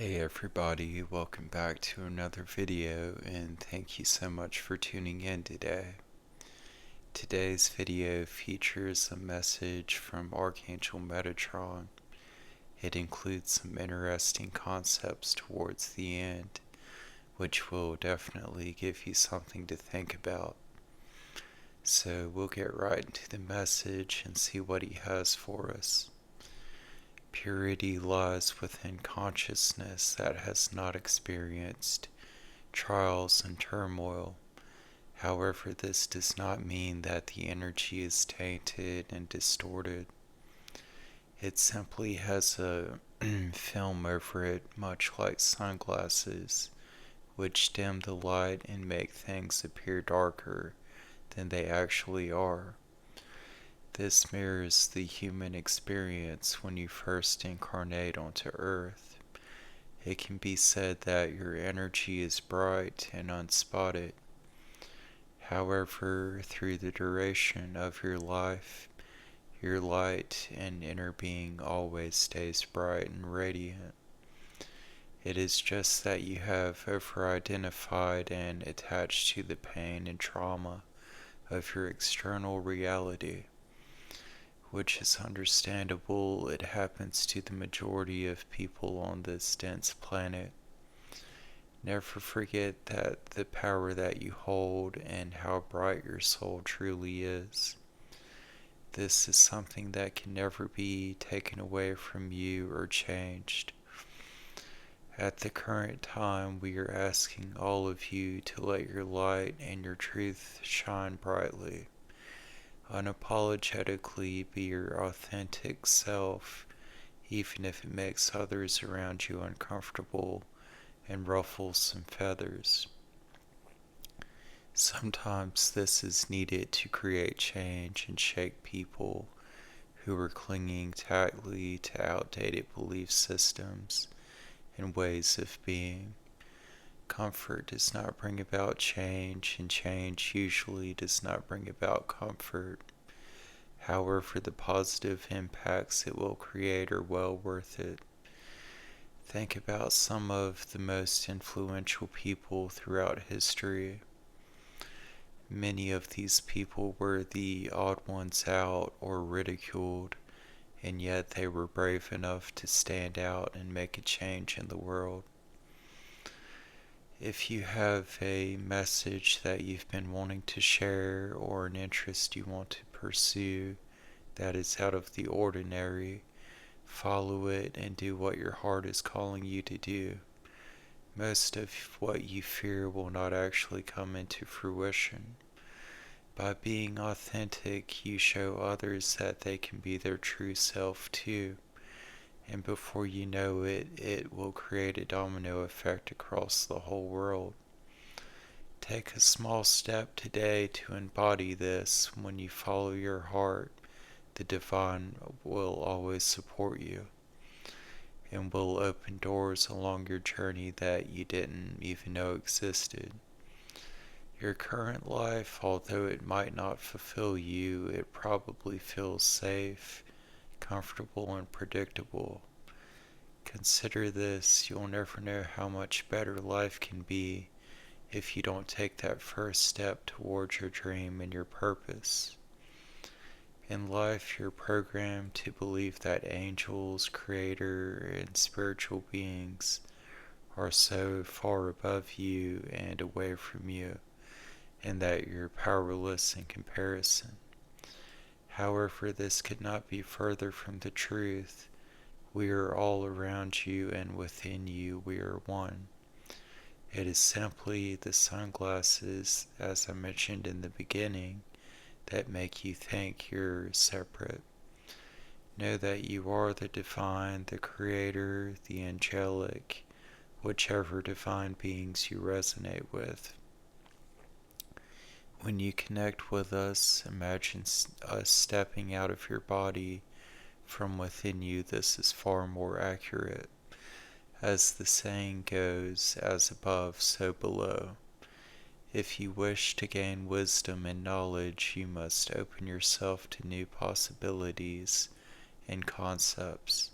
Hey everybody, welcome back to another video and thank you so much for tuning in today. Today's video features a message from Archangel Metatron. It includes some interesting concepts towards the end, which will definitely give you something to think about. So we'll get right into the message and see what he has for us. Purity lies within consciousness that has not experienced trials and turmoil. However, this does not mean that the energy is tainted and distorted. It simply has a film over it, much like sunglasses, which dim the light and make things appear darker than they actually are. This mirrors the human experience when you first incarnate onto Earth. It can be said that your energy is bright and unspotted. However, through the duration of your life, your light and inner being always stays bright and radiant. It is just that you have over-identified and attached to the pain and trauma of your external reality, which is understandable. It happens to the majority of people on this dense planet. Never forget that the power that you hold and how bright your soul truly is. This is something that can never be taken away from you or changed. At the current time, we are asking all of you to let your light and your truth shine brightly. Unapologetically be your authentic self, even if it makes others around you uncomfortable and ruffles some feathers. Sometimes this is needed to create change and shake people who are clinging tightly to outdated belief systems and ways of being. Comfort does not bring about change, and change usually does not bring about comfort. However, the positive impacts it will create are well worth it. Think about some of the most influential people throughout history. Many of these people were the odd ones out or ridiculed, and yet they were brave enough to stand out and make a change in the world. If you have a message that you've been wanting to share or an interest you want to pursue that is out of the ordinary, follow it and do what your heart is calling you to do. Most of what you fear will not actually come into fruition. By being authentic, you show others that they can be their true self too, and before you know it, it will create a domino effect across the whole world. Take a small step today to embody this. When you follow your heart, the divine will always support you and will open doors along your journey that you didn't even know existed. Your current life, although it might not fulfill you, it probably feels safe, comfortable, and predictable. Consider this: you'll never know how much better life can be if you don't take that first step towards your dream and your purpose. In life, you're programmed to believe that angels, creator, and spiritual beings are so far above you and away from you, and that you're powerless in comparison. However, this could not be further from the truth. We are all around you, and within you we are one. It is simply the sunglasses, as I mentioned in the beginning, that make you think you're separate. Know that you are the divine, the creator, the angelic, whichever divine beings you resonate with. When you connect with us, imagine us stepping out of your body from within you. This is far more accurate. As the saying goes, as above, so below. If you wish to gain wisdom and knowledge, you must open yourself to new possibilities and concepts.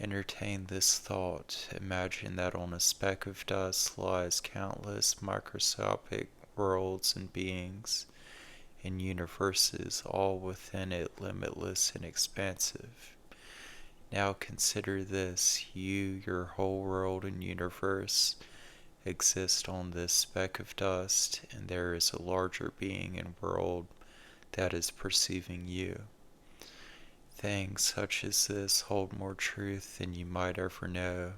Entertain this thought. Imagine that on a speck of dust lies countless microscopic worlds and beings and universes, all within it limitless and expansive. Now consider this: you, your whole world and universe, exist on this speck of dust, and there is a larger being and world that is perceiving you. Things such as this hold more truth than you might ever know.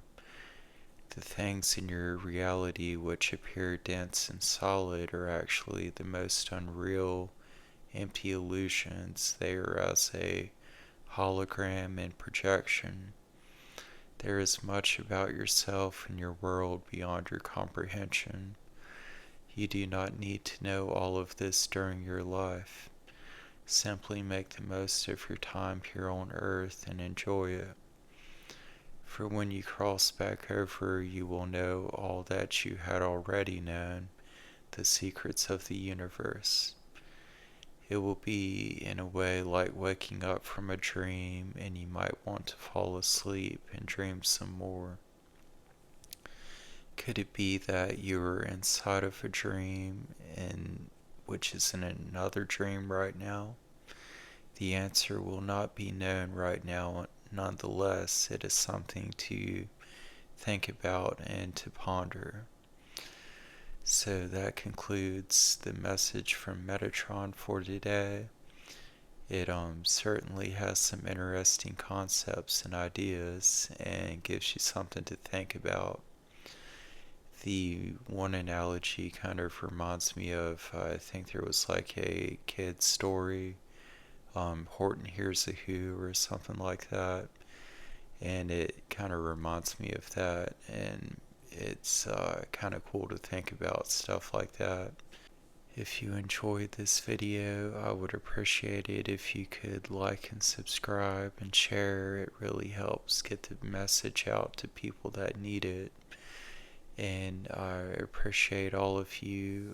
The things in your reality which appear dense and solid are actually the most unreal, empty illusions. They are as a hologram and projection. There is much about yourself and your world beyond your comprehension. You do not need to know all of this during your life. Simply make the most of your time here on earth and enjoy it. For when you cross back over, you will know all that you had already known, the secrets of the universe. It will be, in a way, like waking up from a dream, and you might want to fall asleep and dream some more. Could it be that you are inside of a dream, and which is in another dream right now? The answer will not be known right now. Nonetheless, it is something to think about and to ponder. So that concludes the message from Metatron for today. It certainly has some interesting concepts and ideas and gives you something to think about. The one analogy kind of reminds me of, I think there was like a kid's story, Horton Hears a Who or something like that, and it kind of reminds me of that, and it's kind of cool to think about stuff like that. If you enjoyed this video, I would appreciate it if you could like and subscribe and share. It really helps get the message out to people that need it. And I appreciate all of you,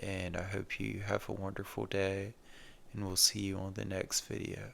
and I hope you have a wonderful day, and we'll see you on the next video.